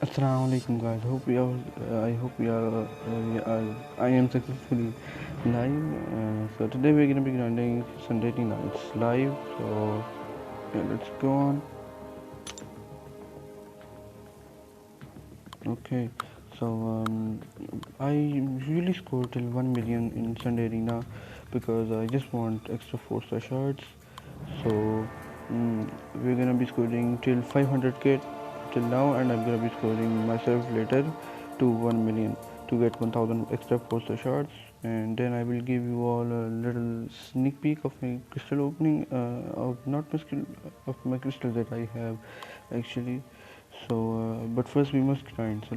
Assalamu alaikum guys. Hope we are. I hope I am successfully live. So today we're gonna be grinding Sunday nights live. So yeah, let's go on. Okay. So I usually score till 1 million in Sunday Arena because I just want extra 4-star shards. So we're gonna be scoring till 500k till now, and I'm gonna be scoring myself later to 1 million to get 1000 extra poster shards. And then I will give you all a little sneak peek of my crystal opening, of not my skill, of my crystal that I have actually. So but first we must grind, so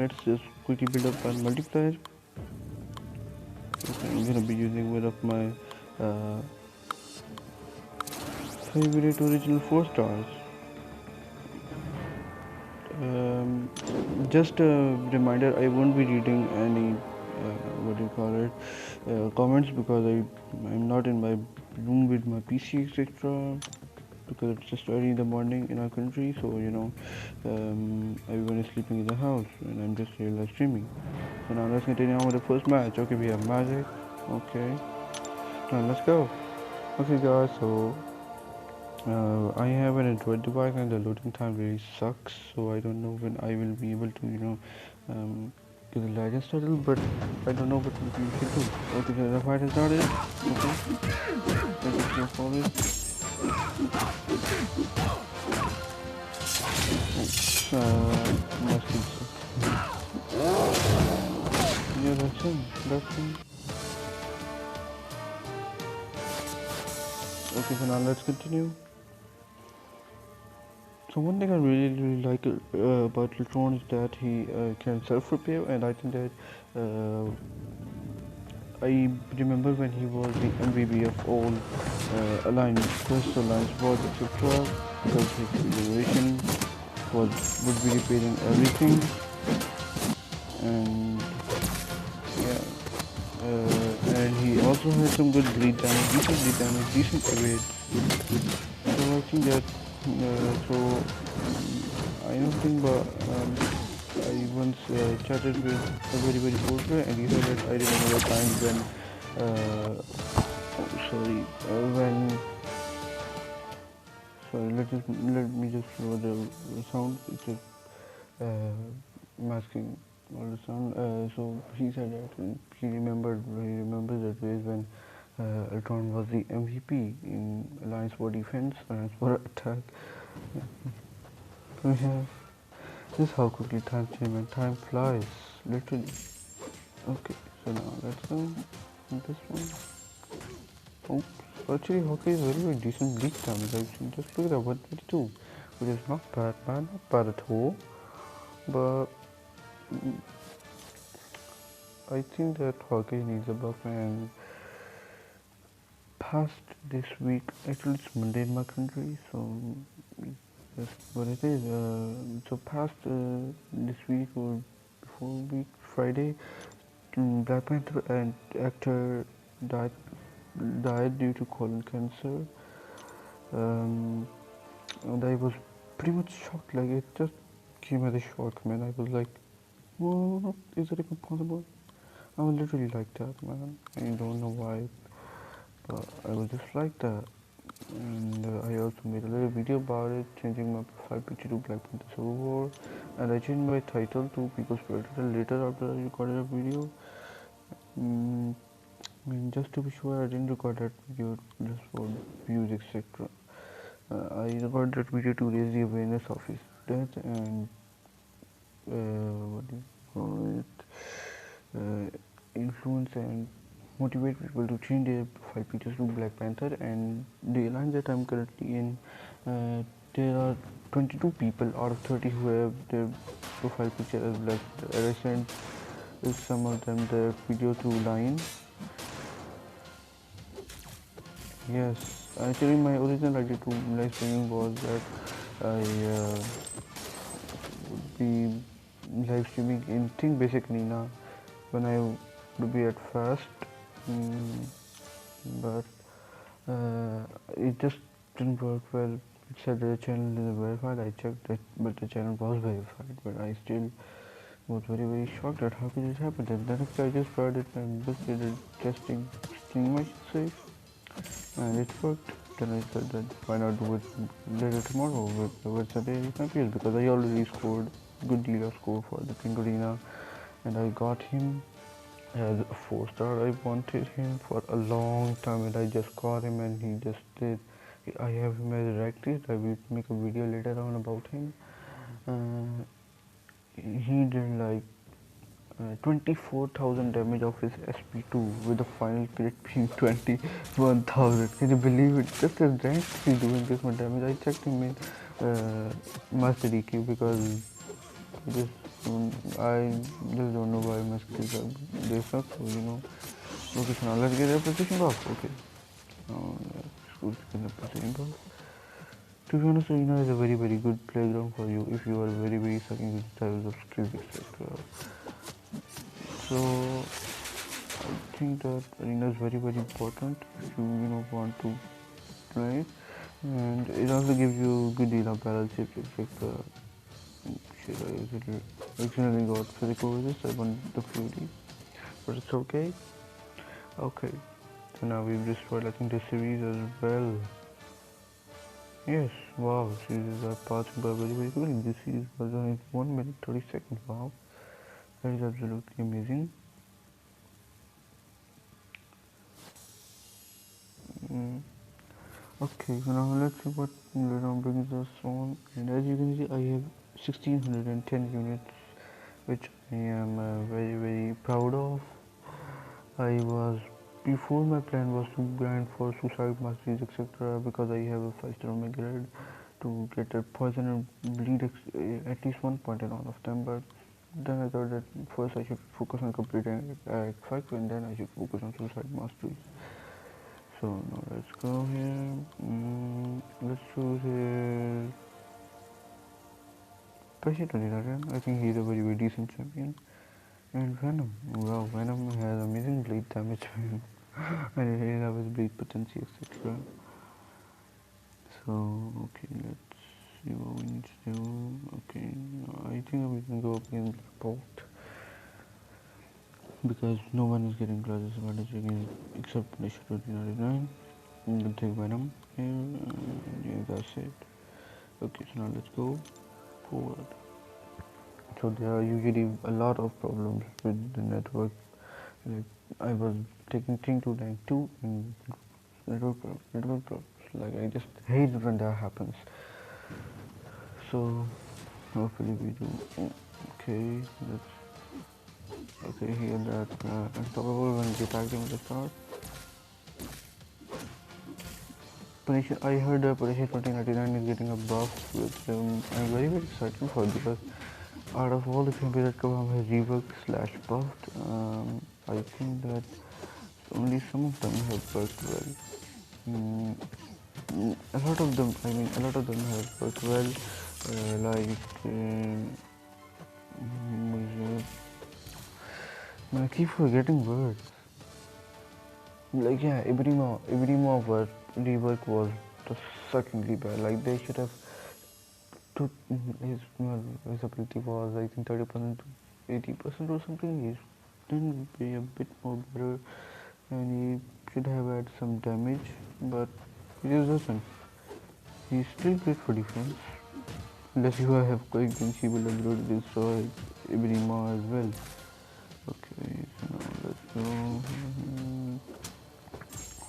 let's just quickly build up our multiplier. Okay, I'm gonna be using one of my uh, favorite original 4 stars. Just a reminder, I won't be reading any what do you call it, comments, because I'm not in my room with my PC etc, because it's just early in the morning in our country. So everyone is sleeping in the house and I'm just here live streaming. So now let's continue on with the first match. Okay, we have magic. Okay, now let's go. Okay guys, so I have an Android device and the loading time really sucks, so I don't know when I will be able to, get the Legends title, but I don't know what we should do. Okay, so the fight has started. Okay, let's just go for it. Oops, must be so. Yeah, that's him. That's him. Okay, so now let's continue. So one thing I really like about Lutron is that he can self-repair, and I think that I remember when he was the MVP of all Alliance, Quest Alliance Wars, etc. Because his regeneration would be repairing everything, and yeah, and he also had some good bleed damage, decent evade. So I think that I don't think, but I once chatted with a very old player, and he said that I remember a time when sorry, let me just show the sound. It's just masking all the sound. So he said that he remembers that days when Ultron was the MVP in Alliance for Defense, Alliance for Attack. Yeah. We have this, how quickly time changes and time flies, literally. Okay, so now let's go with this one. Oh, actually, hockey is very decent bleak damage. Actually, just look at that 122, which is not bad, man, not bad at all. But I think that hockey needs a buff, and past this week, actually it's Monday in my country, so that's what it is. So past this week or before week, Friday, Black Panther and actor died due to colon cancer. Um, and I was pretty much shocked. Like, it just came as a shock, man. I was like, "What? Is it even possible?" I was literally like that, man. I don't know why, but I was just like that. And I also made a little video about it, changing my profile picture to Black Panther Civil War, and I changed my title to People's Predator later after I recorded a video. Mm, I mean, just to be sure, I didn't record that video just for views, etc. I recorded that video to raise the awareness of his death and what do you call it? Influence and motivate people to change their profile pictures to Black Panther. And the alliance that I'm currently in, there are 22 people out of 30 who have their profile picture as Black Panther. And I sent some of them the video through Line. Yes, actually my original idea to live streaming was that I would be live streaming in Think Basic Nina when I would be at first, mm, but it just didn't work well it said the channel is verified. I checked it, but the channel was verified. But I still was very shocked at how could it happen. Then the next I just tried it and just did a testing stream, I should say, and it worked. Then I said that why not do it later tomorrow with Sunday champions, because I already scored good deal of score for the Pink Arena, and I got him as a 4-star. I wanted him for a long time, and I just got him, and he just did. I have him as a ranked. I will make a video later on about him. Uh, he did like 24,000 damage of his SP2 with the final crit being 21,000. Can you believe it? Just as rank he's doing this much damage. I checked him in Master DQ because just I just don't know why Master is they suck. So Okay, so now let's get a position buff. Okay. Now let's get a position buff. To be honest, Arena is a very good playground for you if you are very sucking with styles of skills, etc. So I think that Arena is very important if you want to play, and it also gives you good deal of barrel chips, etc. Shit, I accidentally got physical resist. I want the Fury, but it's okay. Okay, so now we've destroyed I think the series as well. Yes, wow, series are passing by very quickly. This series was only 1 minute 30 seconds. Wow, that is absolutely amazing. Okay, so now let's see what brings us on. And as you can see, I have 1610 units, which I am very proud of. I was before my plan was to grind for suicide masteries, etc. because I have a 5-star Omega Red to get a poison and bleed at least one point in all of them. But then I thought that first I should focus on completing X5 and then I should focus on suicide masteries. So now let's go here. Let's choose here Pesci. I think he's a very decent champion. And Venom. Wow, Venom has amazing bleed damage and he has bleed potency, etc. So okay, let's see what we need to do. Okay, I think we can go up against Bolt because no one is getting classes advantage against except Nation 2099. I'm gonna take Venom here, and yeah, that's it. Okay, so now let's go forward. So there are usually a lot of problems with the network. Like I was taking thing to rank 2 and network problems. Like I just hate when that happens. So hopefully we do. Okay, let's. Okay, here that unstoppable when we attack them at the start. I heard that Punisher 2099 is getting a buff, which I'm very excited for because out of all the champions that Kabam has reworked / buffed, I think that only some of them have worked well. A lot of them have worked well, I keep forgetting words. Like yeah, Ibrahimov rework was just suckingly bad. Like they should have his ability was I think 30% to 80% or something. He didn't be a bit more better, and he should have had some damage, but he just doesn't. He's still great for defense, unless you have quite invincible ability to destroy Ibrahimov as well. Okay, so now let's go.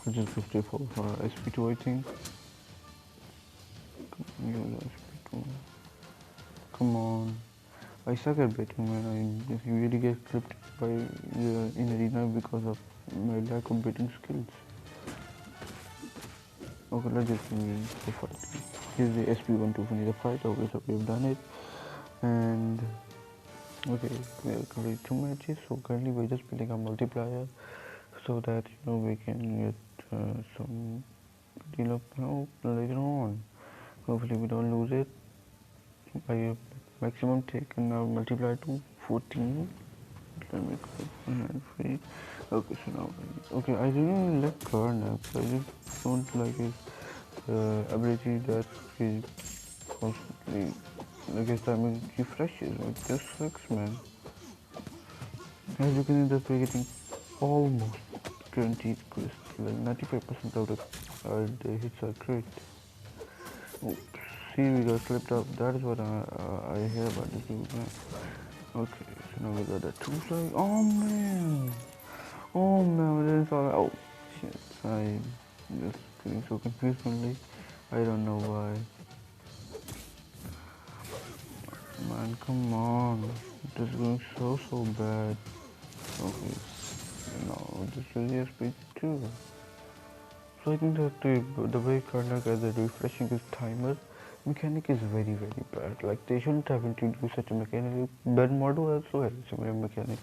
I'll just go straight for SP2 I think. SP2. Come on. I suck at betting, man. I usually get clipped by in arena because of my lack of betting skills. Okay, let's just go fight. Here's the SP1 to finish the fight. Okay, so we've done it. And okay, we are currently 2 matches. So currently we're just building a multiplier so that we can get some deal of help later on. Hopefully we don't lose it. I have maximum taken now multiply to 14. Let me go and free. Okay, so now I really like Karnak. I just don't like his ability that he constantly, like his timing refreshes. Like this sucks, man. As you can see that we're getting almost 20 quests, like 95% of the hits are crit. Oh, see, we got slipped up. That is what I hear about this dude, man. Okay, so now we got the two flag. Oh man! Oh man, I didn't saw that. Oh shit, I'm just getting so confused only. I don't know why. Man, come on. This is going so bad. Okay, no, this is SP2. So I think that the way Karnak has a refreshing his timer mechanic is very bad. Like they shouldn't have introduced such a mechanic. Ben Modo also has a similar mechanic.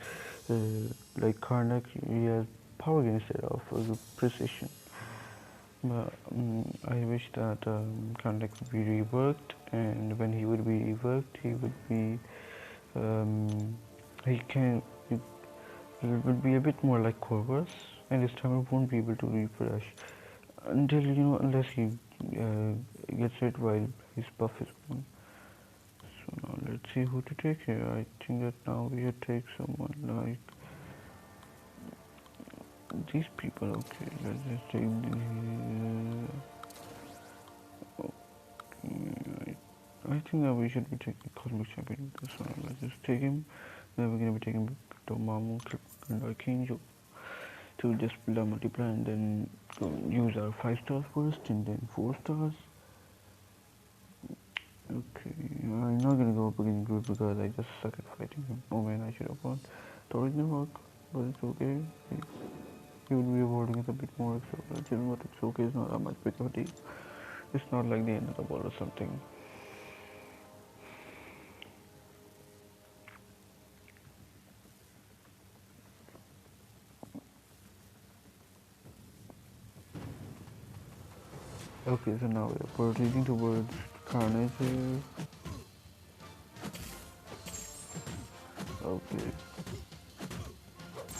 Like Karnak, he has power instead of precision. But I wish that Karnak would be reworked, and when he would be reworked, he would be he can he would be a bit more like Corvus, and his timer won't be able to refresh until unless he gets it while his buff is on. So now let's see who to take here. I think that now we should take someone like these people. Okay, let's just take okay, I think that we should be taking Cosmic Champion this one. Let's just take him. Then we're gonna be taking Dormammu, and Archangel to just build our multiply and then use our 5 stars first and then 4 stars. Okay, I'm not gonna go up against Groot because I just suck at fighting him. Oh man, I should have won. Thought it didn't work, but it's okay. He would be avoiding it a bit more, so you know what, it's okay, it's not that much big of a deal. It's not like the end of the world or something. Okay, so now we're proceeding towards Carnage here. Okay.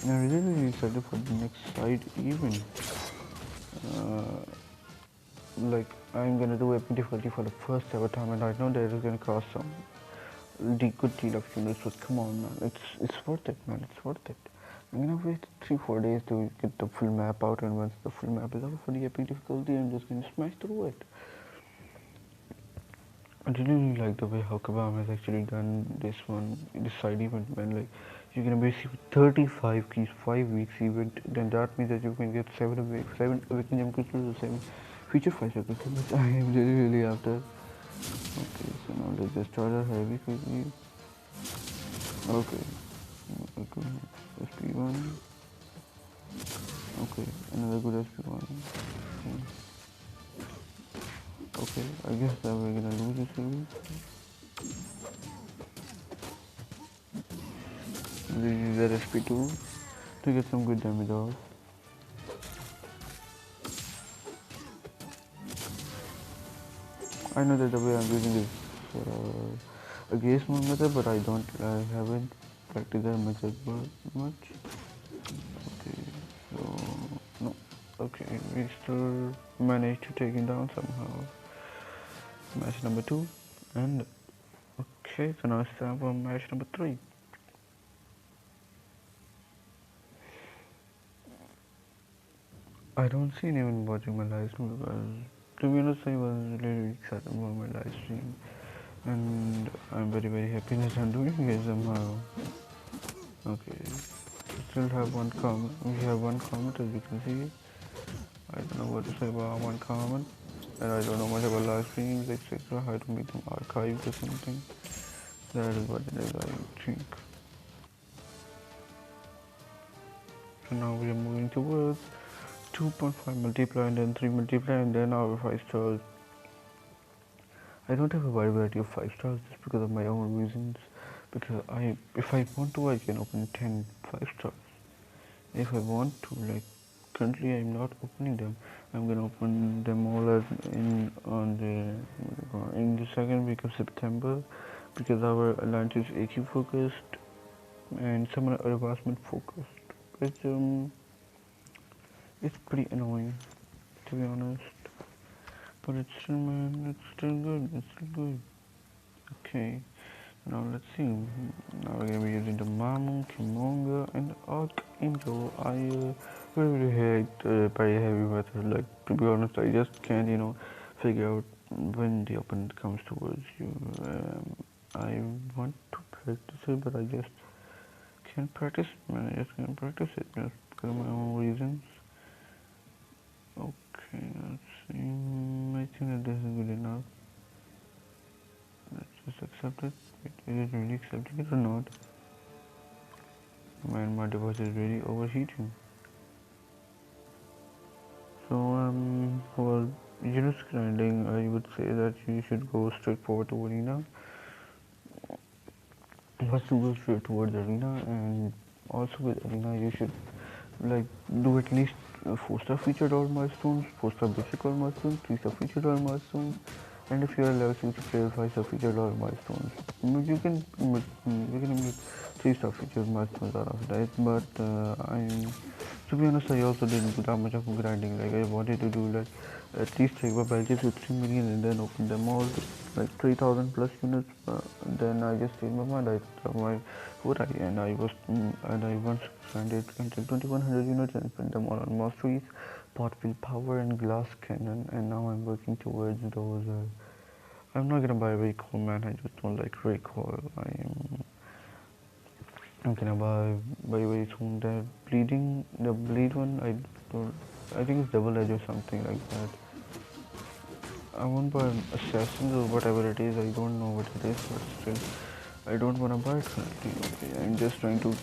I'm really excited for the next side event. Uh, like, I'm gonna do a difficulty for the first ever time, and I know that it's gonna cost some good deal of units, but come on, man, it's worth it, man, it's worth it. I'm gonna wait 3-4 days to get the full map out, and once the full map is out for the epic difficulty, I'm just gonna smash through it. I didn't really like the way how Kabam has actually done this one, this side event, man. Like, you're gonna receive 35 keys, 5 weeks event, then that means that you can get 7 awakening gem crystals or 7 feature 5 crystals, which I am really after. Okay, so now let's just try the heavy quickly. Okay, okay, SP1. Okay, another good SP1. Okay, I guess that we're gonna lose this series. This is the SP2 to get some good damage off. I know that the way I'm using is a gaze mode method, but I haven't practiced that method much. Okay, so no. Okay, we still managed to take him down somehow. Match number 2, and okay, so now it's time for match number 3. I don't see anyone watching my live stream because, to be honest, I was really excited about my live stream, and I'm very happy that I'm doing it somehow. Okay, we still have one comment. We have one comment, as you can see. I don't know what to say about one comment, and I don't know much about live streams, etc. How to make them archived or something. That is what it is, I think. So now we are moving towards 2.5 multiply and then 3 multiply and then our 5 stars. I don't have a wide variety of 5 stars just because of my own reasons. Because if I want to, I can open 10 5 stars. If I want to, like currently I'm not opening them. I'm gonna open them all in the second week of September because our alliance is AQ focused and some are advancement focused. It's pretty annoying, to be honest. But it's still, man, it's still good. It's still good. Okay. Now let's see. Now we're gonna be using the Mamu, Kimonga, and Archangel. I really hate very heavy method. Like, to be honest, I just can't, figure out when the opponent comes towards you. I want to practice it, but I just can't practice. Man, I just can't practice it just because of my own reasons. Okay, let's see. I think that this is good enough. Let's just accept it. Is it really accepting it or not? Man, my device is really overheating. So, for unit grinding, I would say that you should go straight forward to arena. First, to go straight towards arena, and also with arena, you should like do at least 4-star featured all milestones, 4-star basic all milestones, 3-star featured all milestones, and if you are level 60 player, 5-star featured all milestones. You can make 3-star featured milestones out of that, but to be honest, I also didn't do that much of grinding. Like, I wanted to do like at least take my badges to 3 million and then open them all like 3,000 plus units. Then I just changed my mind. I thought my what I and I was and I once grinded until 2,100 units and spent them all on masteries, pot willpower, and glass cannon. And now I'm working towards those. I'm not gonna buy recoil, man. I just don't like recoil. I'm gonna buy very soon the bleed one. I think it's double edge or something like that. I won't buy assassins or whatever it is. I don't know what it is, but still, I don't wanna buy it currently. Okay, I'm just trying to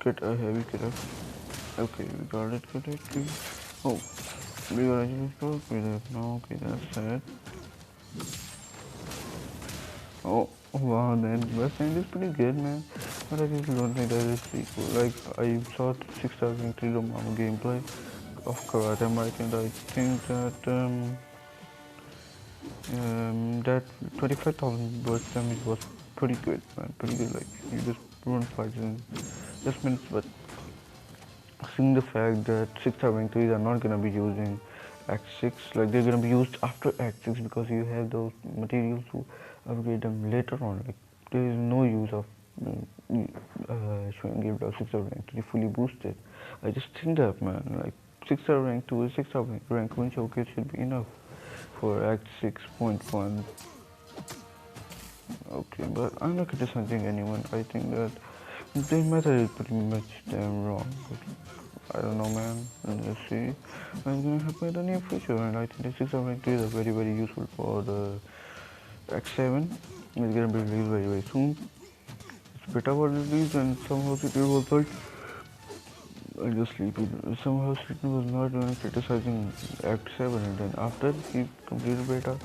get a heavy killer. Okay, we got it correctly. Oh, we got a store with it. No, okay, that's sad. Oh, wow, then West End is pretty good, man. But I just don't think that is pretty cool. Like, I saw 6-star victory on gameplay of Karate Mike, and I think that 25,000 burst damage was pretty good, man. Pretty good. Like, you just run fights in just minutes, but seeing the fact that 6-star victories are not gonna be using Act 6, like they're gonna be used after Act 6 because you have those materials to upgrade them later on. Like, there is no use of showing give 6-star rank to be fully boosted. I just think that, man, like 6-star rank 2 6-star rank 1 showcase should be enough for Act 6.1. Okay, but I'm not criticizing anyone. I think that their method is pretty much damn wrong. But I don't know, man. Let's see. I'm gonna happen in the near future, and I think the 6-star rank 2 is very useful for the X7. It's gonna be released very soon. It's beta was released, and somehow it was like I just sleepy. Somehow Satan was not even criticizing Act 7, and then after he completed beta,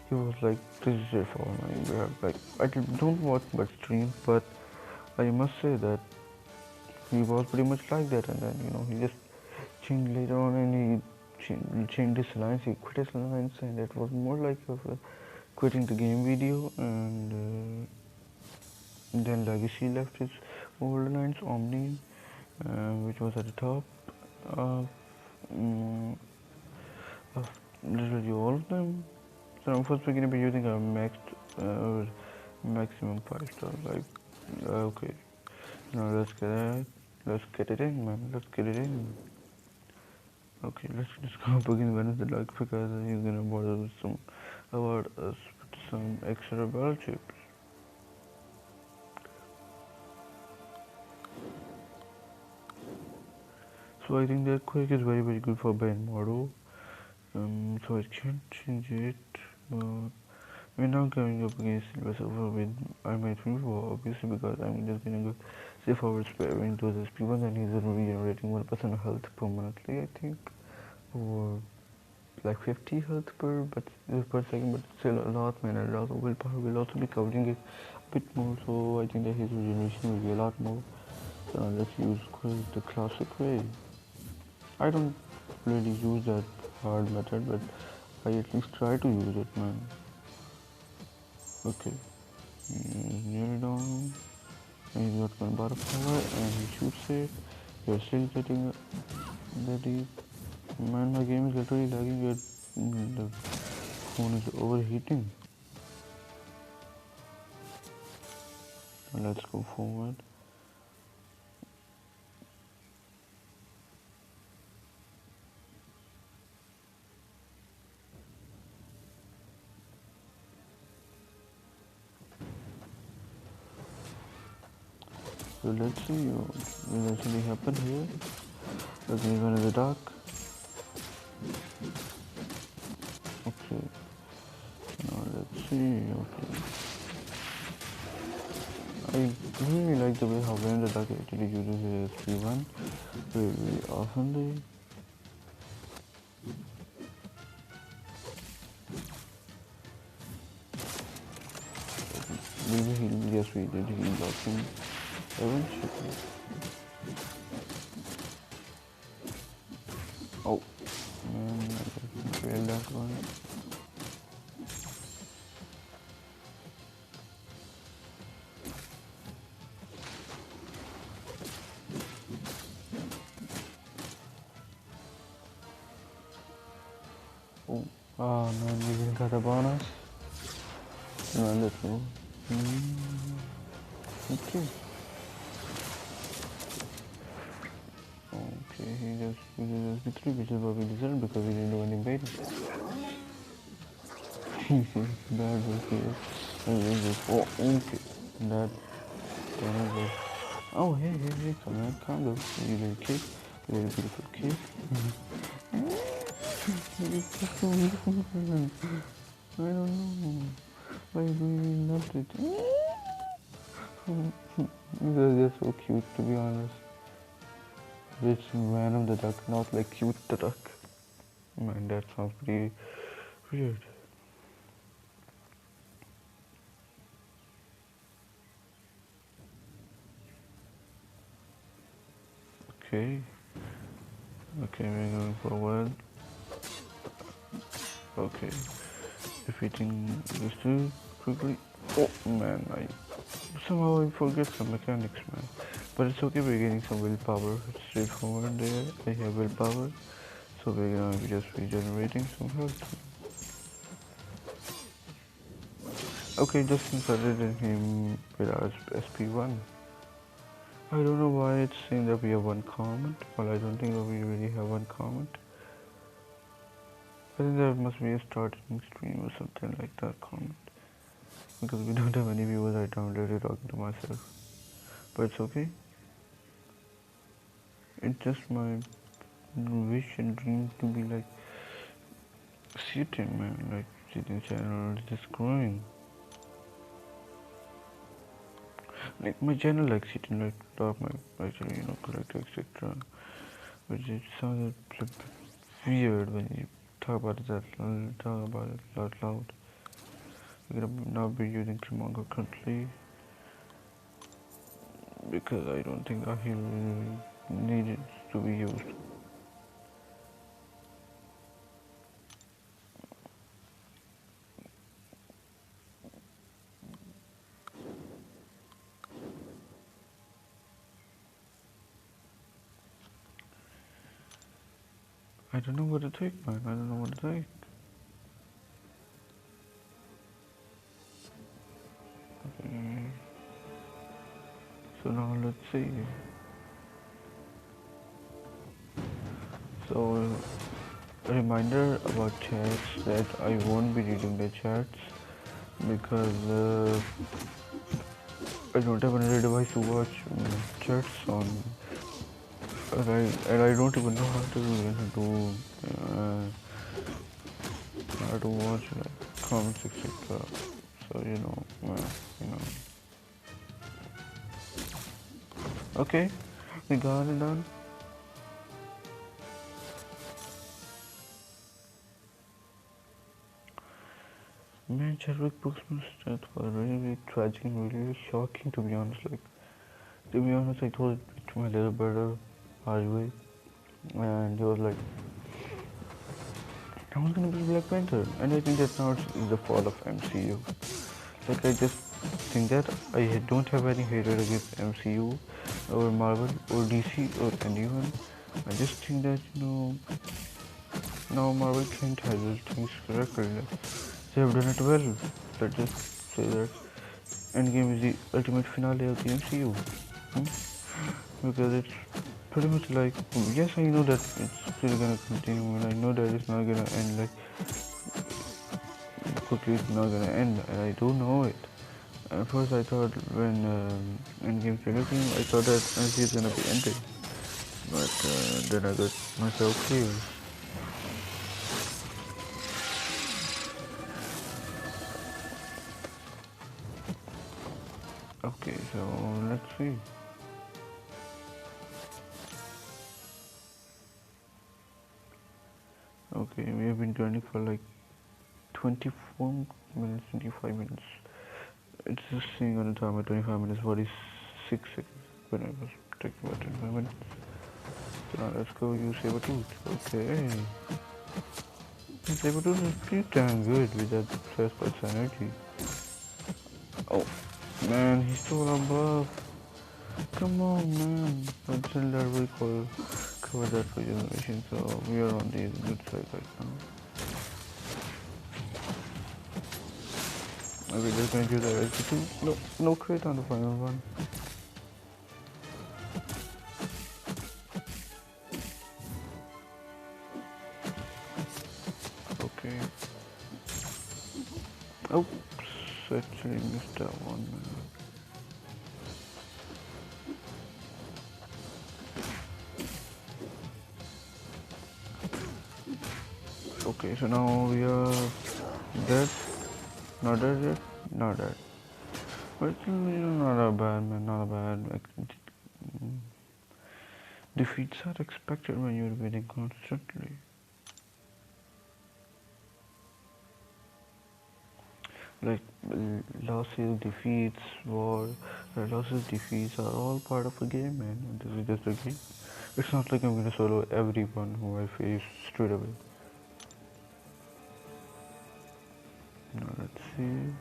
he was like, this is it for me. Like, I don't watch much streams, but I must say that he was pretty much like that, and then he just changed later on, and he changed his alliance. He quit his alliance, and it was more like of quitting the game video, and then Legacy left his old alliance, Omni, which was at the top of literally all of them. So first we're gonna be using a maximum 5-star. Like, okay, now let's get it in, man. Let's get it in. Okay, let's just go up again when the luck because he's gonna bother about us with some extra battle chips. So I think that quick is very good for Ben model. So I can't change it. We're now coming up against Silver Surfer with Armor 24, obviously, because I'm just gonna go say forward sparing to this SP1 and he's regenerating 1% health permanently, I think, or like 50 health per second, but still a lot, man. And also willpower will also be covering it a bit more, so I think that his regeneration will be a lot more. So now let's use the classic way. I don't really use that hard method, but I at least try to use it, man. Okay, near down, and he's got one bar of power, and he shoots it. You're still getting the deep. Man, my game is literally lagging. phone is overheating. Let's go forward. So let's see what will actually happen here. Let me go into the dark. Okay. Now let's see. Okay. I really like the way how when the dark actually uses his SP1 very oftenly. Maybe he'll just read it, he'll lock him eventually. Oh, man, I just failed that one. Oh man, we didn't got a bonus. No, let's go. Okay. Okay, he just uses victory, which is what we deserve because we didn't do any bait. Bad was here. Oh, okay. That was. Oh, hey, come on, kind of. You little kid. You little beautiful kid. I don't know. Why do you not it? They're just so cute, to be honest. It's Venom the duck, not like cute the duck. Man, that sounds pretty weird. Okay. Okay, we're going forward. Okay. Defeating these two quickly. Oh man, somehow I forget some mechanics, man. But it's okay, we're getting some willpower. It's straightforward there. I have willpower. So we're gonna be just regenerating some health. Okay, just inserted in him with our SP1. I don't know why it's saying that we have one comment. Well, I don't think that we really have one comment. I think there must be a starting stream or something like that comment. Because we don't have any viewers right now, I'm literally talking to myself. But it's okay. It's just my wish and dream to be like sitting, man, like sitting channel is just growing. Like my channel like sitting like top my actually, you know, collect etc. Which it sounded weird when you talk about it out loud. We're gonna now be using Tremongo currently because I don't think I need it to be used. I don't know what to take, man. I don't know what to take. Okay. So now let's see. So a reminder about chats that I won't be reading the chats because I don't have another device to watch chats on. And I don't even know how to watch like comments etc. So you know. Okay, we got it done. Man, Chadwick Boseman's death was really tragic and really shocking, to be honest. Like, to be honest, I told it to my little brother, Harvey, and he was like, I was gonna be Black Panther, and I think that now it's the fall of MCU. Like, I just think that I don't have any hatred against MCU or Marvel or DC or anyone. I just think that, you know, Now Marvel can't handle things correctly. They have done it well. Let's just say that Endgame is the ultimate finale of the MCU. Hmm? Because it's pretty much like, yes, I know that it's still gonna continue, and I know that it's not gonna end like quickly. It's not gonna end, and I do know it. At first, I thought when Endgame trailer came, I thought that MCU is gonna be ended, but then I got myself clear. Okay, so let's see. Okay, we have been joining for like 24 minutes, 25 minutes. It's just saying on the timer 25 minutes, 46 seconds when I was taking about 25 minutes. So now let's go use Sabertooth. Okay. Sabertooth is pretty damn good with that Sasquatch energy. Oh, man, he's still above. Come on, man. Until that we cover that regeneration, so we are on the good side right now. Okay, just gonna do the execute. No, no crit on the final one. Okay. Oops, actually missed that one, man. Okay, so now we are dead. Not dead yet? Not dead. But it's not a bad, man, not a bad. Defeats are expected when you're winning constantly. Like losses, defeats, war, losses, defeats are all part of a game, man. This is just a game. It's not like I'm gonna solo everyone who I face straight away. Now let's see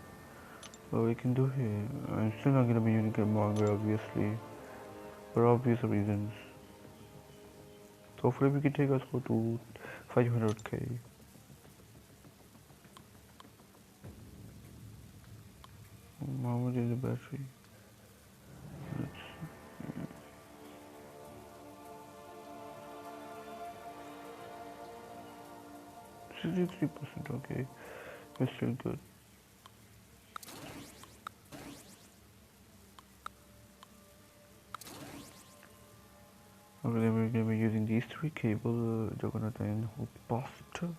what we can do here. I'm still not gonna be using Killmonger, obviously, for obvious reasons. Hopefully we can take us to 500k. How much is the battery? Let's 63%, okay. It's still good. Okay, then we're gonna be using these three cables, Juggernaut and Hulkbuster.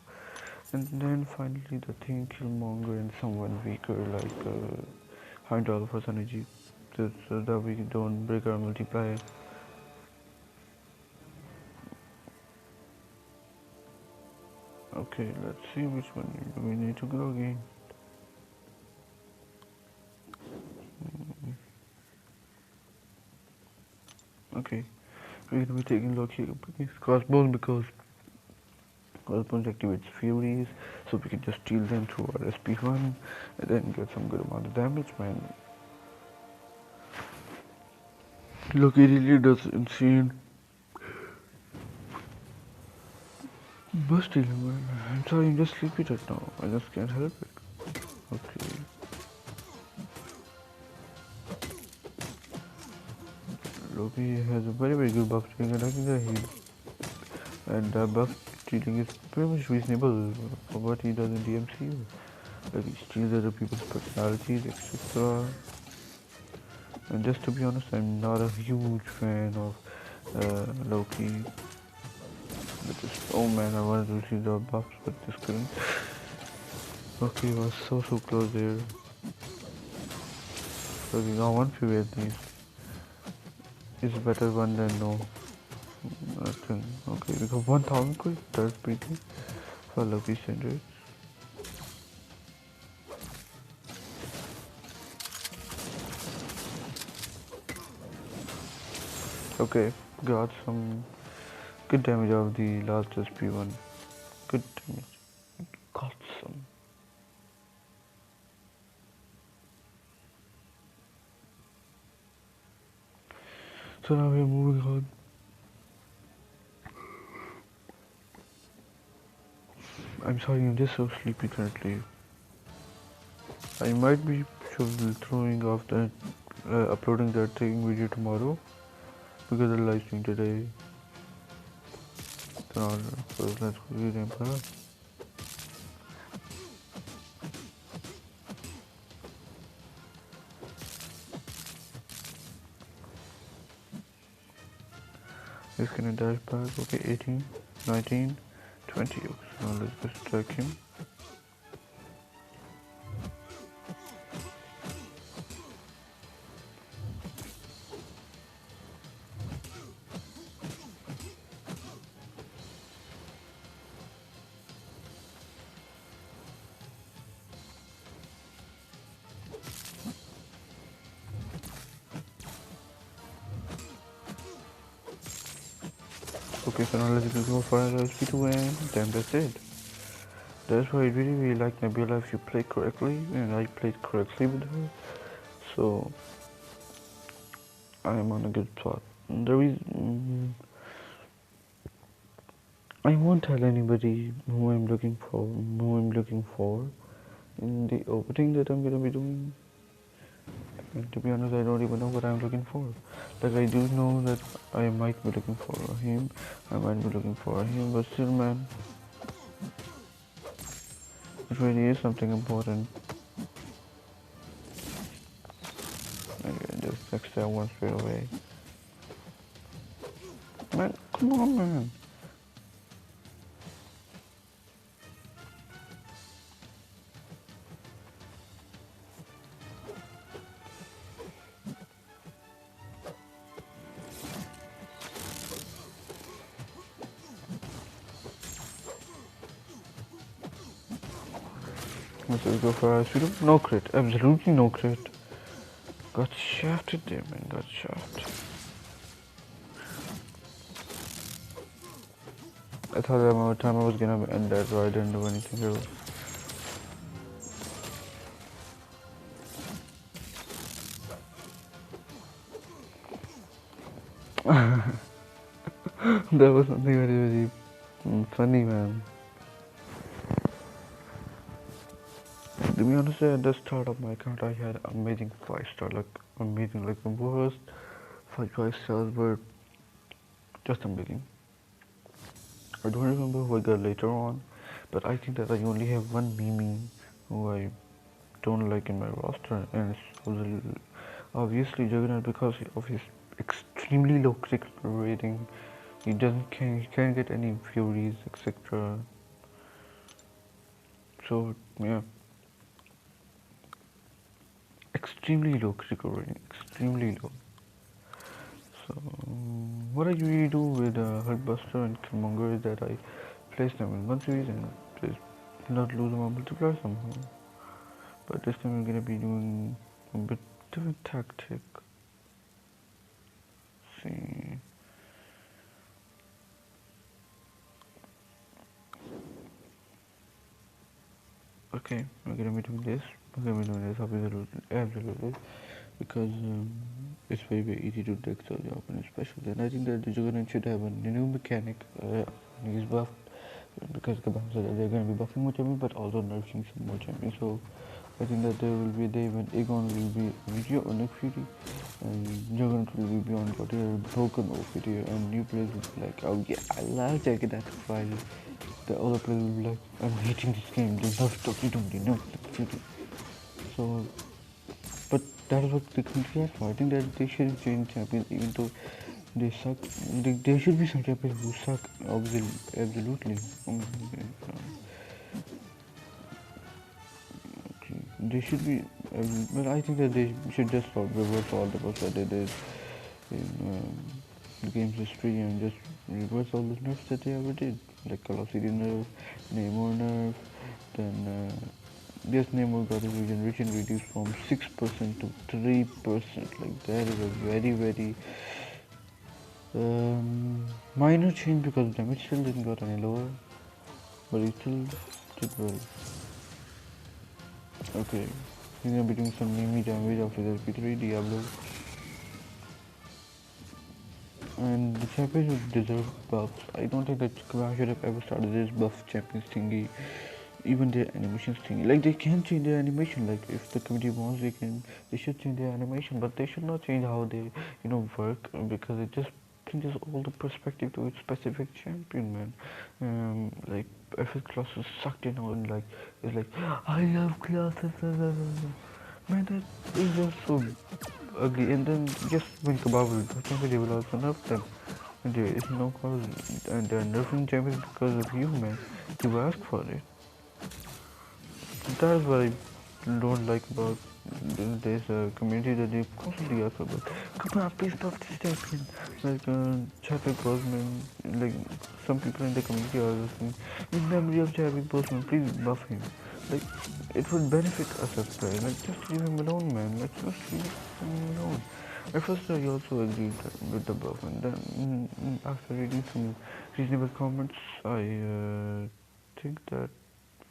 And then finally the thing Killmonger and someone weaker like Heimdall for Energy, so that we don't break our multiplier. Okay, let's see which one we need to go again. Okay, we're gonna be taking Loki Crossbones because Crossbones activates Furies, so we can just steal them through our SP1 and then get some good amount of damage, man. Loki really does insane busting, man. I'm sorry, I'm just sleepy right now. I just can't help it. Okay. Loki has a very good buff stealing and I think that and buff stealing is pretty much reasonable for what he does in the MCU. Like he steals other people's personalities, etc. And just to be honest, I'm not a huge fan of Loki. Oh man, I wanted to see the buffs but just couldn't. Okay, I was so close there. Okay, now one few at least is better one than no. Nothing. Okay, we got 1000 quick. That's pretty good for Loki standards. Okay, got some good damage of the last SP1. Good damage. Got some. So now we're moving on. I'm sorry, I'm just so sleepy currently. I might be throwing off that, uploading that thing video tomorrow because the live stream today. So let's go read Empire. He's gonna dash back. Okay, 18, 19, 20. Okay, now let's just track him. Okay, so now let's go for LSP2 and then that's it. That's why I really like Nebula if you play correctly, and I played correctly with her. So I am on a good spot. I won't tell anybody who I'm looking for in the opening that I'm gonna be doing. And to be honest, I don't even know what I'm looking for. Like, I do know that I might be looking for him, but still, man, it really is something important. Okay, just text that one straight away. Man, come on, man. Let's just go for a pseudo. No crit, absolutely no crit. Got shafted there, man, got shafted. I thought that amount of time I was gonna end that, so I didn't do anything else. That was something very, very funny, man. To be honest, at the start of my account, I had amazing 5-star, like the worst 5 stars were just amazing. I don't remember who I got later on, but I think that I only have one Mimi who I don't like in my roster, and it's obviously Juggernaut because of his extremely low critical rating. He can't get any furies, etc. So yeah, extremely low critical rating, extremely low. So what I usually do with Hulkbuster and Killmonger is that I place them in one series and just not lose them on multiplier somehow. But this time I'm gonna be doing a bit different tactic. Let's see. Okay, we're gonna be doing this. Absolutely, because it's very easy to deck the opponent special. And I think that the Juggernaut should have a new mechanic. He's buffed because Kabam said that they're gonna be buffing more champions, but also nerfing some more champions. So I think that there will be a day when Aegon will be video on Nick Fury, and Juggernaut will be beyond whatever broken OPT, and new players will be like, oh yeah, I love Juggernaut Friday. The other players will be like, I'm hating this game, they nerfed WD, they nerfed Nick Fury. So, but that is what the country has for. I think that they shouldn't change champions even though they suck. There should be some champions who suck, absolutely. They should be, but I think that they should just reverse all the buffs that they did in the game's history and just reverse all the nerfs that they ever did. Like Call of Duty nerf, Namor nerf, then this Namor got his regeneration reduced from 6% to 3%. Like that is a very minor change because damage still didn't got any lower, but he still did well. Okay, he's gonna be doing some Mimi damage after the P3 Diablo. and the champions would deserve buffs. I don't think that Smash should have ever started this buff champions thingy, even their animations thingy. Like they can change their animation. Like if the community wants, they should change their animation, but they should not change how they work because it just changes all the perspective to its specific champion, man. Like FS classes sucked in on like it's like I love classes, man. That is just so ugly. And then just when Kababble, champion, they will also nerf them. And there is no cause, and they're nerfing champions because of you, man. You asked for it. That's what I don't like about this community, that they constantly ask about, come on, please buff this champion. Like Chadwick Boseman, like some people in the community are just saying, in memory of Chadwick Boseman, please buff him. Like it would benefit us as players. Like just leave him alone, man. Like just leave him alone. At first I also agreed with the buff, and then after reading some reasonable comments, I think that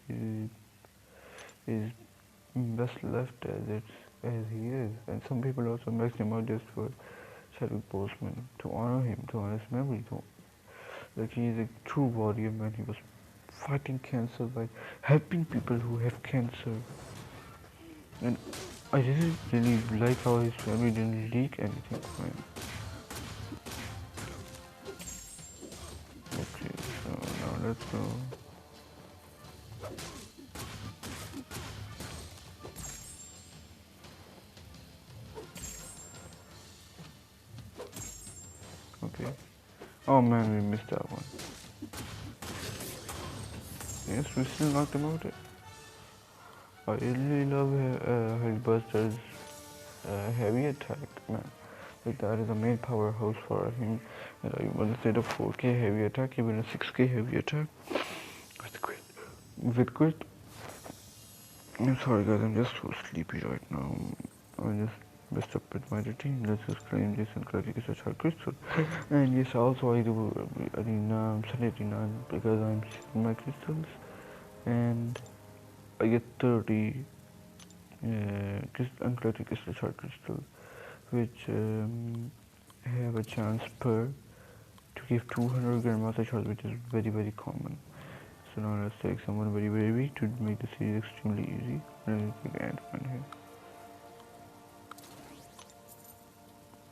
it is best left as he is. And some people also maxed him out just for Chadwick Boseman, to honor him, to honor his memory. Like he is a true warrior, man. He was fighting cancer by helping people who have cancer. And I really like how his family didn't leak anything, man. Okay, so now let's go. Okay. Oh man, we missed that one. Yes, we still knocked him out. I really love Hellbuster's heavy attack, man. Like that is the main powerhouse for him. Instead of 4K heavy attack, even a 6K heavy attack with crit. I'm sorry guys, I'm just so sleepy right now. I just messed up with my routine. Let's just claim this and correct it such a crystal. And yes, also I do arena Sunday arena because I'm selling my crystals, and I get 30 uncollected crystal shard crystals, which have a chance per to give 200 grandmaster shards, which is very common. So now let's take someone very weak to make the series extremely easy. Let's take Ant-Man here.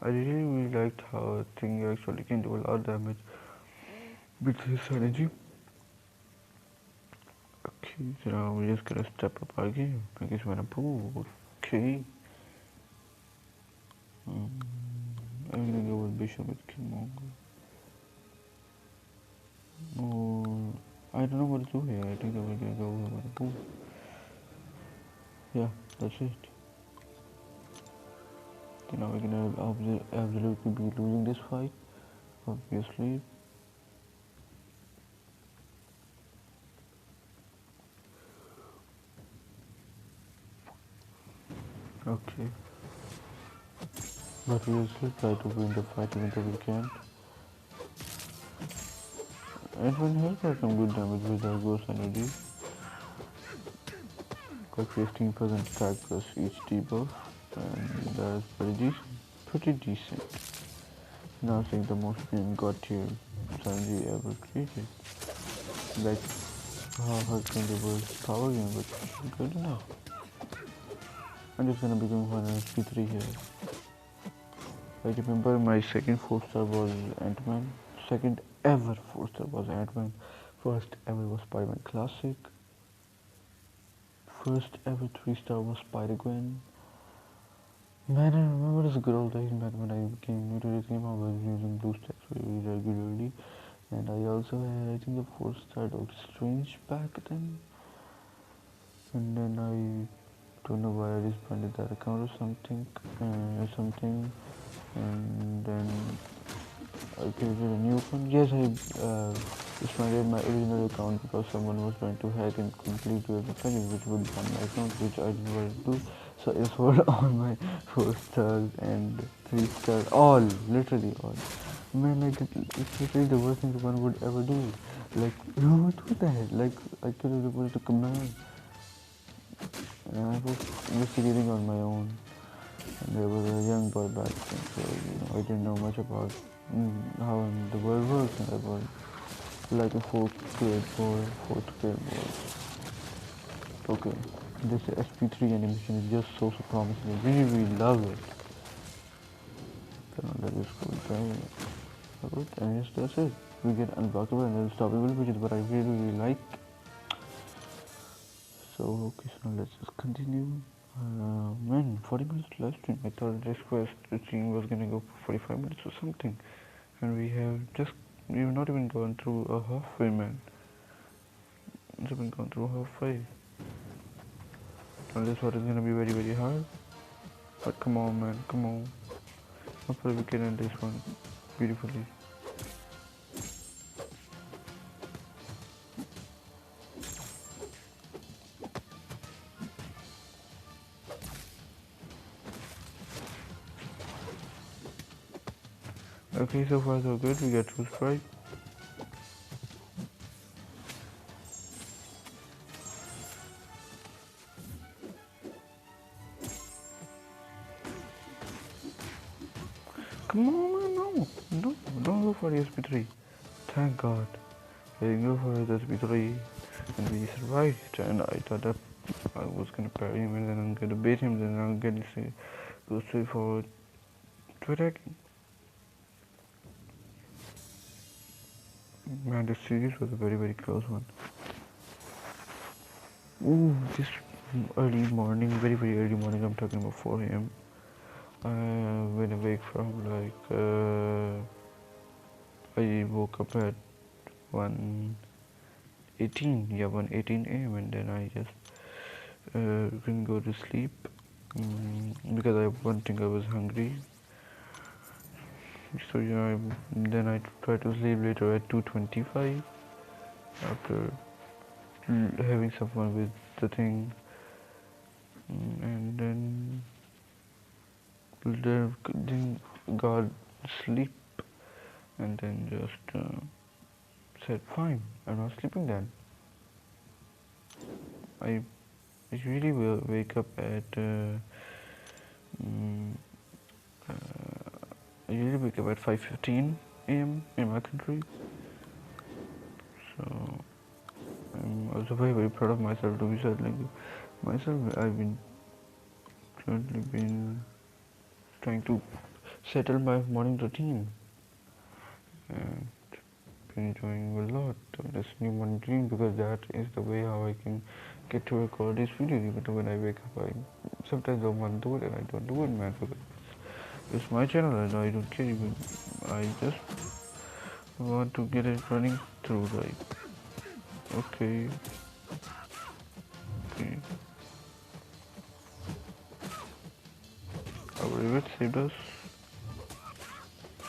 I really liked how Thing actually can do a lot of damage with his energy. Okay, so now we're just gonna step up our game. I guess we're gonna pull. Okay. I'm gonna go with Bishop with Killmonger. Or I don't know what to do here. I think that we're gonna go with a pull. Yeah, that's it. So now we're gonna absolutely be losing this fight, obviously. Okay. But we will still try to win the fight even though we can't. Ant-Man has got some good damage with our Ghost Energy. Got 15% attack plus each debuff, and that's pretty decent. Now seeing the most God tier synergy ever created. Like how hurting the worst power game, but good enough. I'm just gonna be going for an SP3 here. I remember my second 4-star was Ant-Man. Second ever 4-star was Ant-Man. First ever was Spider-Man Classic. First ever 3-star was Spider-Gwen. Man, I remember those good old days back when I became new to the game. I was using BlueStacks very regularly. And I also had, I think, a 4-star Doctor Strange back then. And then I don't know why I disbanded that account or something. And then I created a new account. Yes, I disbanded my original account because someone was trying to hack and complete everything, which would ban my account, which I didn't want to do. So I sold all my 4 stars and 3 stars, all, literally all. Man, like it's literally the worst thing one would ever do. Like, who would do that? Like, I could have reported a command. And I was investigating on my own. And there was a young boy back then, so I didn't know much about how the world works, and I was like a fourth grade boy. Okay, this SP3 animation is just so promising. I really love it. So now let us go down. Good, and yes, that's it. We get unblockable and unstoppable, which is what I really like. So okay, so now let's just continue. Man, 40 minutes live stream. I thought this quest stream was gonna go for 45 minutes or something, and we've not even gone through a halfway, man. It's been gone through halfway. And this one is gonna be very hard. But come on, man, come on. Hopefully we can end this one beautifully. Okay, so far so good. We got 2 strikes. Come on, no, don't go for the SP3. Thank God. I didn't go for the SP3 and we survived. And I thought that I was gonna parry him and then I'm gonna beat him, then I'm gonna go straight forward to attacking. Man, this series was a very close one. Ooh, this early morning, very early morning, I'm talking about 4 a.m. When I wake from I woke up at 1:18, yeah, 1:18 a.m. and then I just didn't go to sleep because one thing I was hungry. So yeah, then I tried to sleep later at 2:25 after having some fun with the thing, and then got sleep, and then just said fine, I'm not sleeping then. I usually will wake up at I usually wake up at 5:15 a.m. in my country, so I'm also very proud of myself to be settling myself. I've been currently been trying to settle my morning routine and been enjoying a lot of this new morning routine because that is the way how I can get to record this video. Even though when I wake up, I sometimes don't want to do it and I don't do it, man, because it's my channel and I don't care. Even I just want to get it running through, like, okay. Our rivet saved us,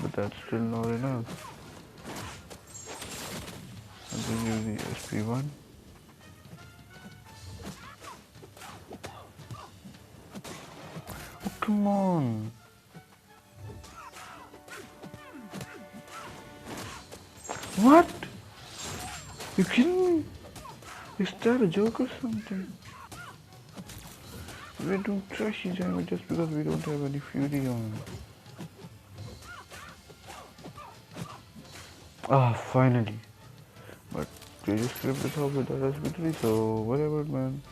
but that's still not enough. And then use the SP1. Oh, come on! What? You kidding me? Is that a joke or something? We're doing trashy damage just because we don't have any fury on. Ah, finally. But they just flipped this off with that SP3, so whatever, man.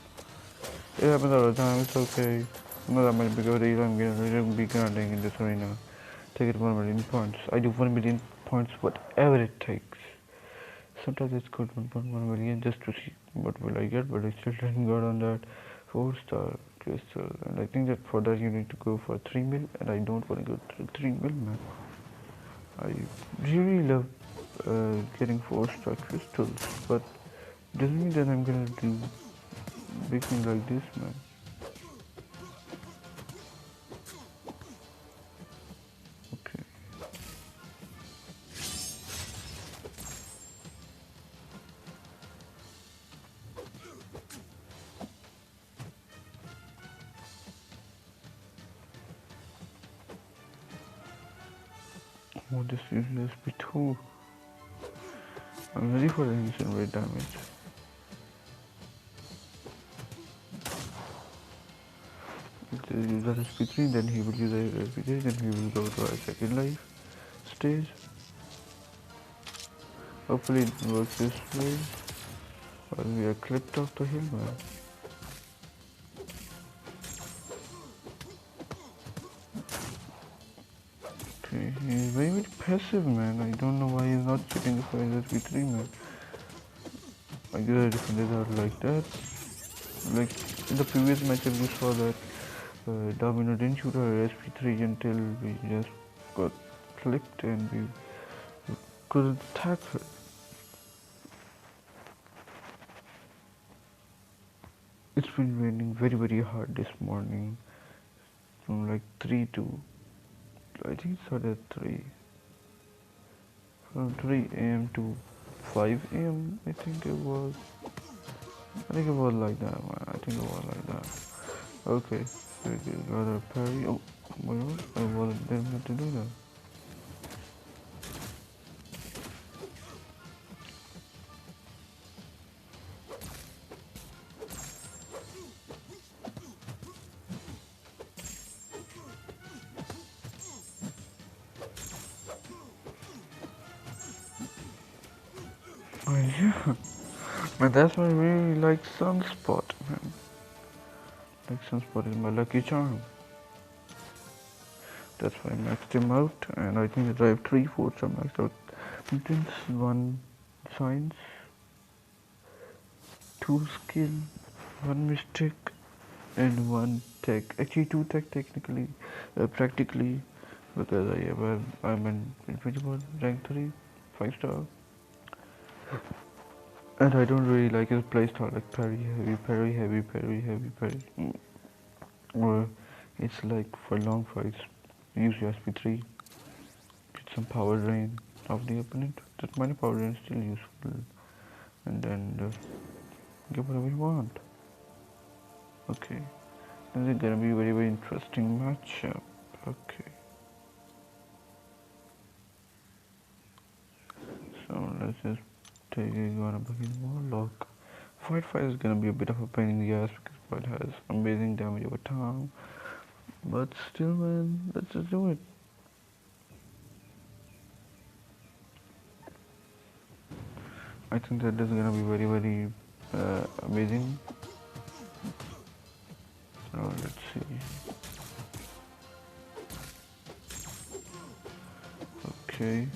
It happens all the time, it's okay. Not that much big of a deal, I'm gonna be grinding in this arena. Take it 1 million points. I do 1 million points, whatever it takes. Sometimes it's good 1.1 million just to see what will I get, but I still didn't got on that 4-star crystal. And I think that for that you need to go for 3 mil, and I don't want to go to 3 mil, man. I really love getting 4-star crystals, but doesn't mean that I'm gonna do big thing like this, man. Okay. Oh, this is SP2. I'm ready for the instant rate damage. use that SP3, then he will use a SP3, then he will go to our second life stage. Hopefully it works this way while we are clipped off the hill, man. Okay, he's very, very passive, man. I don't know why he's not checking for his SP3, man. I guess the defenders are like that. Like in the previous matchup, we saw that Domino didn't shoot her SP3 until we just got clipped and we couldn't attack her. It's been raining very, very hard this morning from like 3 to, I think it started at 3. From 3 a.m. to 5 a.m. I think it was. I think it was like that, man. I think it was like that. Okay, so we got a parry. Oh my god, I didn't meant to do that. Oh yeah, man, that's why I really like Sunspot, man. Like Sunspot is my lucky charm. That's why I maxed him out, and I think that I have 3 forts are maxed out. Mutants, 1 science, 2 skill, 1 mystic, and 1 tech. Actually 2 tech technically, practically, because I'm in Invincible rank 3, 5 star. And I don't really like his playstyle, like parry, heavy, parry, heavy, parry, heavy, parry. Or it's like for long fights, use your SP3, get some power drain of the opponent. That many power drain is still useful. And then get whatever you want. Okay. This is gonna be a very, very interesting matchup. Okay. So let's just take a begin Warlock. Fight is gonna be a bit of a pain in the ass because Fight has amazing damage over time. But still, man, let's just do it. I think that is gonna be very, very amazing. So let's see. Okay.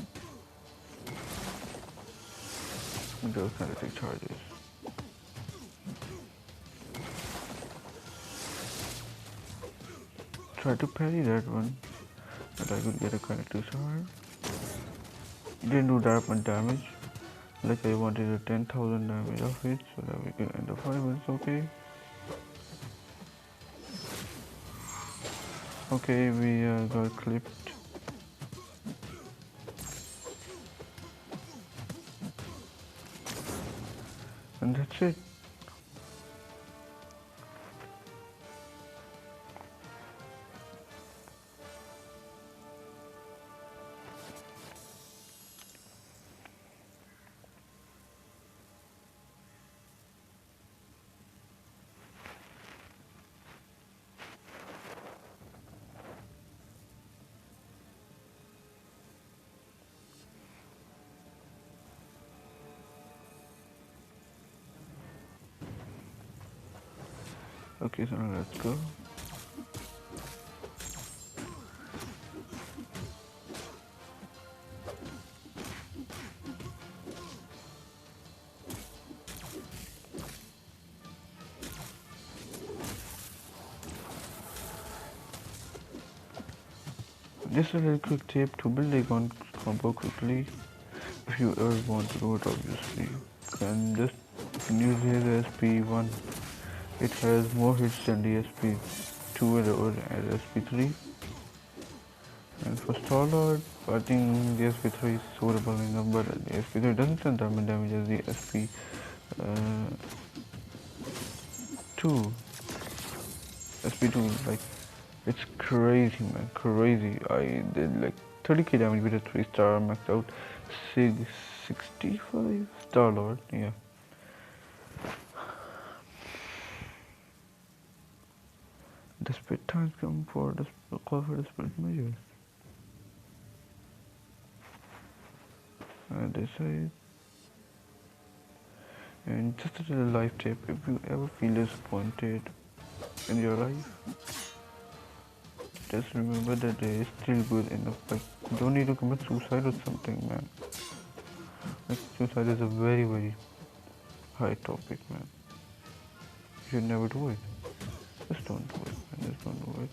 Those kinetic charges. Try to parry that one, but I could get a kinetic charge. Didn't do that much damage. Like I wanted a 10,000 damage of it so that we can end the fight, but it's okay. Okay, we got clipped. And that's it. Okay, so now let's go. Just a little quick tip to build a gun combo quickly. If you ever want to do it, obviously, you can just use his SP1. It has more hits than the SP2 and SP3. And for Starlord, I think the SP3 is suitable enough, but the SP3 doesn't send that much damage as the SP2. SP2, like, it's crazy, man, crazy. I did like 30k damage with a 3 star, maxed out 65 Starlord, yeah. Desperate times come for call for desperate measures. And they say, and just as a life tip, if you ever feel disappointed in your life, just remember that there is still good enough. Like, you don't need to commit suicide or something, man. Like, suicide is a very, very high topic, man. You should never do it. Just don't do it, man. Just don't do it.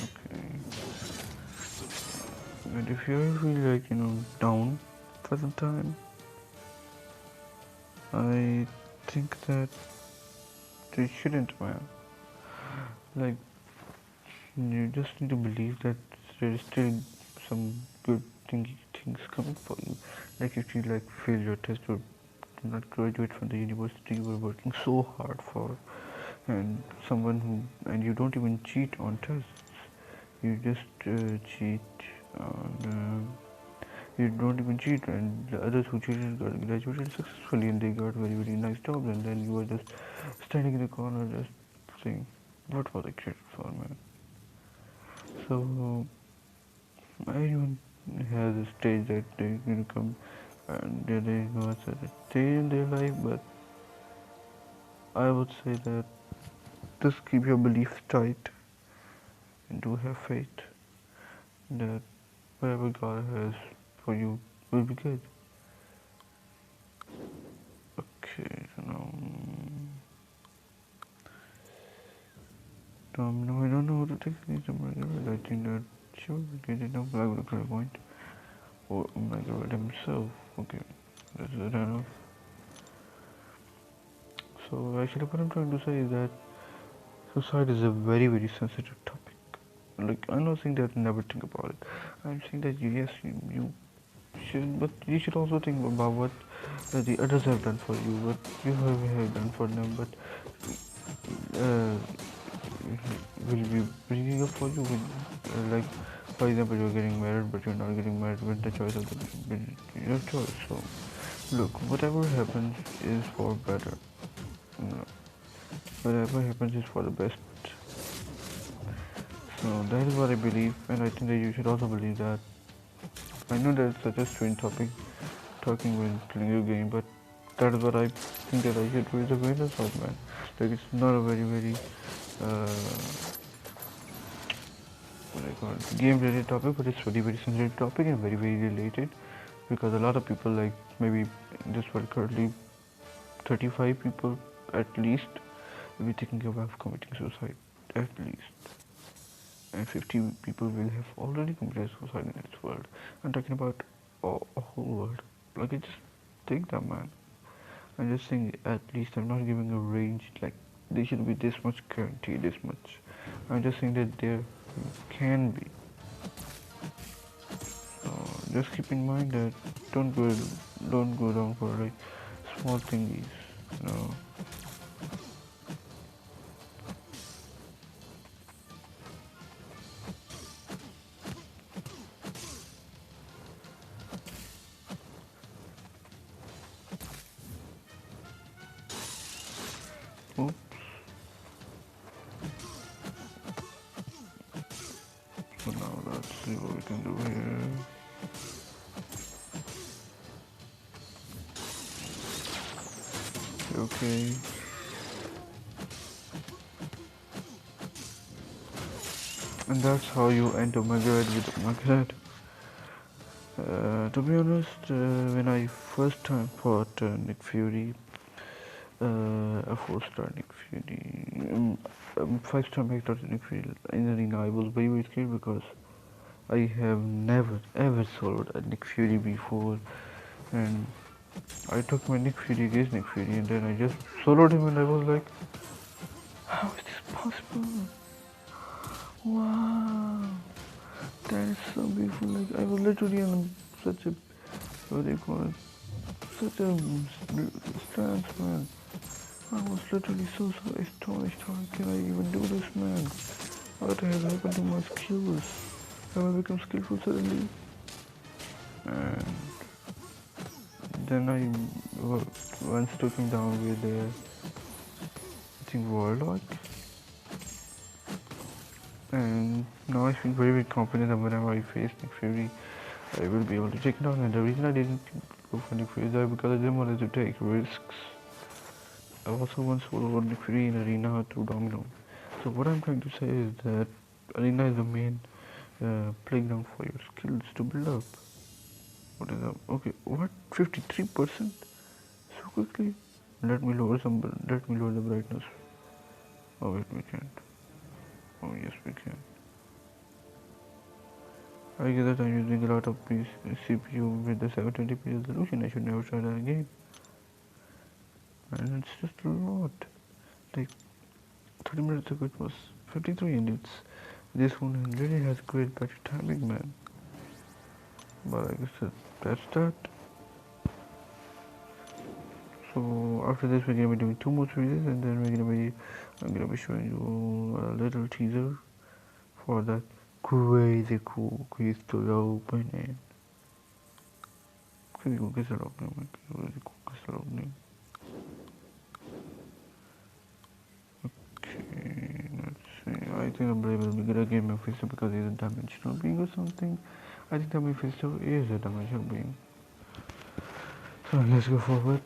Okay. And if you ever feel like, down for some time, I think that you shouldn't, man. Like, you just need to believe that there is still some good things coming for you. Like if you like fail your test or do not graduate from the university you were working so hard for, and you don't even cheat on tests. You just cheat on. You don't even cheat, and the others who cheated got graduated successfully, and they got very very nice jobs, and then you were just standing in the corner just saying, "What was I created for, man?" So everyone has a stage that they come and there is no certain stage in their life, but I would say that just keep your beliefs tight and do have faith that whatever God has for you will be good. Okay, so now I don't know how to take these. I think that sure, get it now. I would have point. Or Margaret himself. Okay, that's enough. So actually what I'm trying to say is that suicide is a very very sensitive topic. Like I'm not saying that never think about it. I'm saying that yes you should, but you should also think about what the others have done for you, what you have done for them, but uh, will be bringing up for you with like for example you're getting married but you're not getting married with the choice of your choice. So look, whatever happens is for better. Whatever happens is for the best. So that is what I believe, and I think that you should also believe that. I know that's such a strange topic, talking when playing your game, but that is what I think that I should raise awareness of, man. Like it's not a very very what I call it, game related topic, but it's very very sensitive topic and very very related because a lot of people like maybe in this world currently 35 people at least will be thinking about committing suicide at least, and 50 people will have already committed suicide in this world. I'm talking about a whole world. Like I just think that, man. I'm just saying at least. I'm not giving a range like they should be this much guaranteed, this much. I'm just saying that there can be. So just keep in mind that don't go down for like small thingies. You know. Oops. So now let's see what we can do here. Okay. And that's how you enter Margaret with Margaret. To be honest, when I first time fought Nick Fury, a 4-star Nick Fury, 5-star Max Nick Fury in the ring, I was very very scared because I have never ever soloed a Nick Fury before, and I took my Nick Fury against Nick Fury, and then I just soloed him, and I was like, how is this possible? Wow, that is so beautiful. Like I was literally on such a what do you call it? Such a stance, man. I was literally so astonished. How can I even do this, man? What has happened to my skills? Have I become skillful suddenly? And then I once talking down with I think Warlock, and now I feel very very confident that whenever I face Nick Fury, I will be able to take it down. And the reason I didn't go for Nick Fury is that because I didn't want to take risks. I also once soloed Nick Fury in Arena through Domino. So what I'm trying to say is that Arena is the main playground for your skills to build up. What is up? Okay, what? 53%? So quickly? Let me lower the brightness. Oh wait, we can't. Oh yes, we can. I guess that I'm using a lot of CPU with the 720p resolution. I should never try that again. And it's just a lot. Like 30 minutes ago it was 53, and this phone really has great battery timing, man. But I guess that's that. So after this we're gonna be doing 2 more series, and then I'm gonna be showing you a little teaser for that crazy cool crystal opening. Crazy cool crystal opening, man. Crazy cool crystal opening. Okay, let's see. I think I'm able to get a game Mephisto because he's a dimensional being or something. I think that Mephisto is a dimensional being. So let's go forward.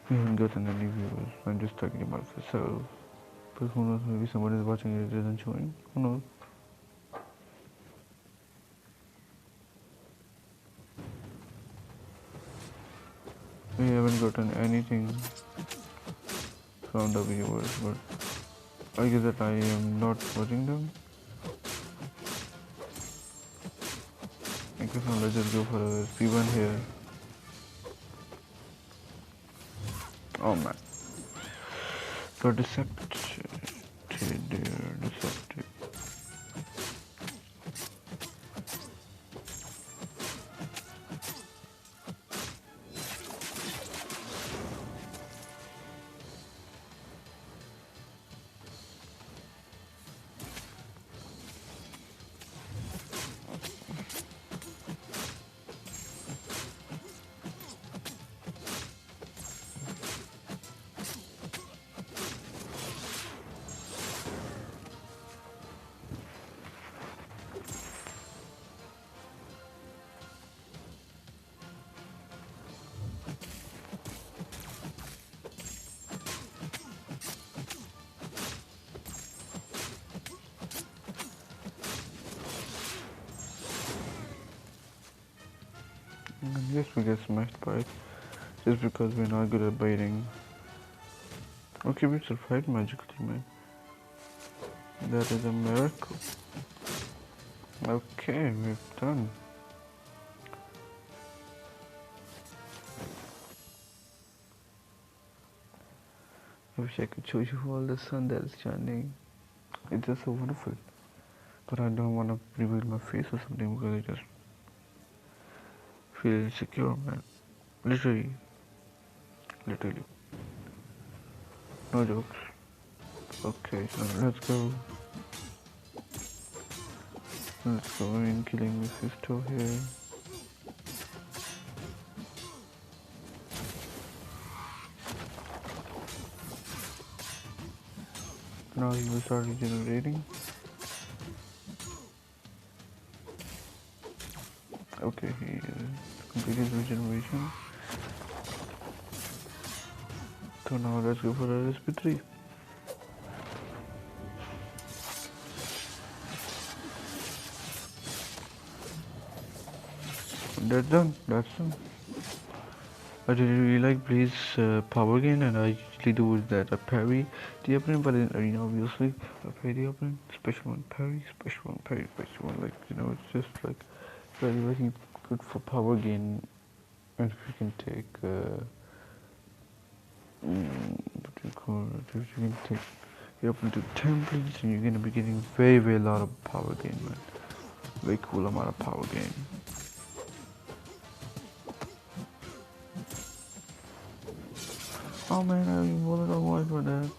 We haven't gotten any viewers. I'm just talking about myself. But who knows, maybe someone is watching it isn't showing. Who knows? We haven't gotten anything from the viewers, but I guess that I am not watching them. I guess now let's just go for a P1 here. Oh man. The deceptive. Yes, we get smashed by it just because we're not good at baiting. Okay, we survived magically, man. That is a miracle. Okay, we've done. I wish I could show you all the sun that is shining. It's just so wonderful. But I don't want to reveal my face or something because I just feel insecure, man. Literally. No jokes. Okay, so let's go. Let's go in killing Mephisto here. Now he will start regenerating. Okay, he completed regeneration. So now let's go for a SP3. That's done. I really like Blaze power gain, and I usually do that a parry the opponent, but in arena obviously I parry the opponent, special one parry, special one parry, special one, like, you know, it's just like very very good for power gain. And if you can take what do you call it, if you can take it up into 10 plates, and you're gonna be getting very very lot of power gain, man. Very cool amount of power gain. Oh man, I wanted to watch for that.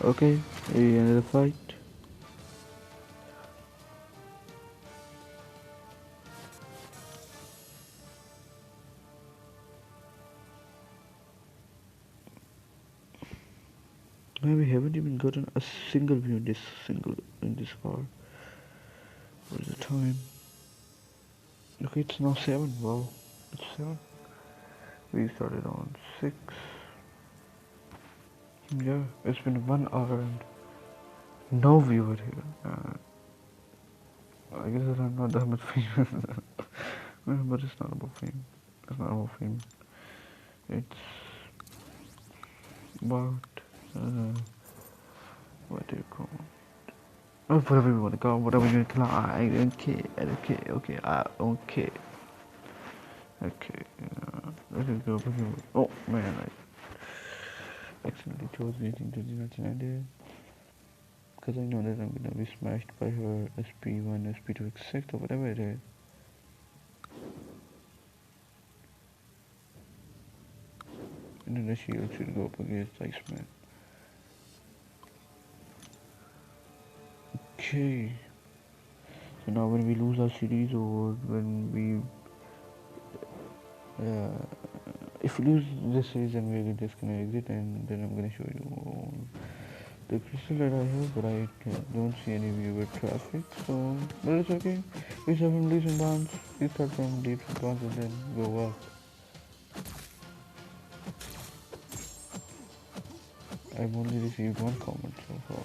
Okay, another fight. We haven't even gotten a single view in this far. What is the time? Okay, it's now 7. Wow, it's 7. We started on 6. Yeah, it's been 1 hour and no viewer here. I guess I'm not that much famous. But it's not about fame. It's not about fame. It's about what do you call it? Oh, whatever you want to call it, whatever you want to call it. I don't care. I don't care. Okay, I don't care. Okay. Let's go over here. Oh man, I accidentally chose anything to the 1990 because I know that I'm gonna be smashed by her SP1, SP2 X6 or whatever it is. And then the shield should go up against Iceman. Okay. So now when we lose our series or when we if we lose this series then we're just gonna exit and then I'm gonna show you the crystal that I have, but I don't see any viewer traffic, so but it's okay. We start from leaps and bounds. We start from leaps and bounds and then go up. I've only received one comment so far.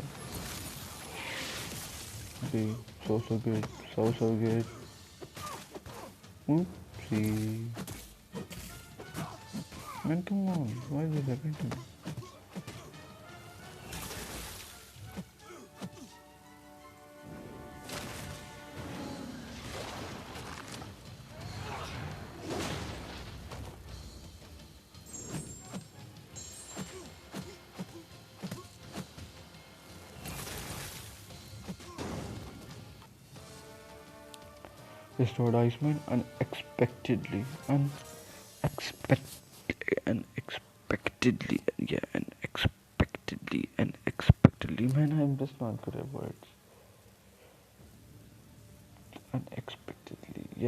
Okay, so good, so good. Oopsie. Man, come on, why is this happening to me? Restored Iceman unexpectedly, unexpectedly, man, I'm just not good at words.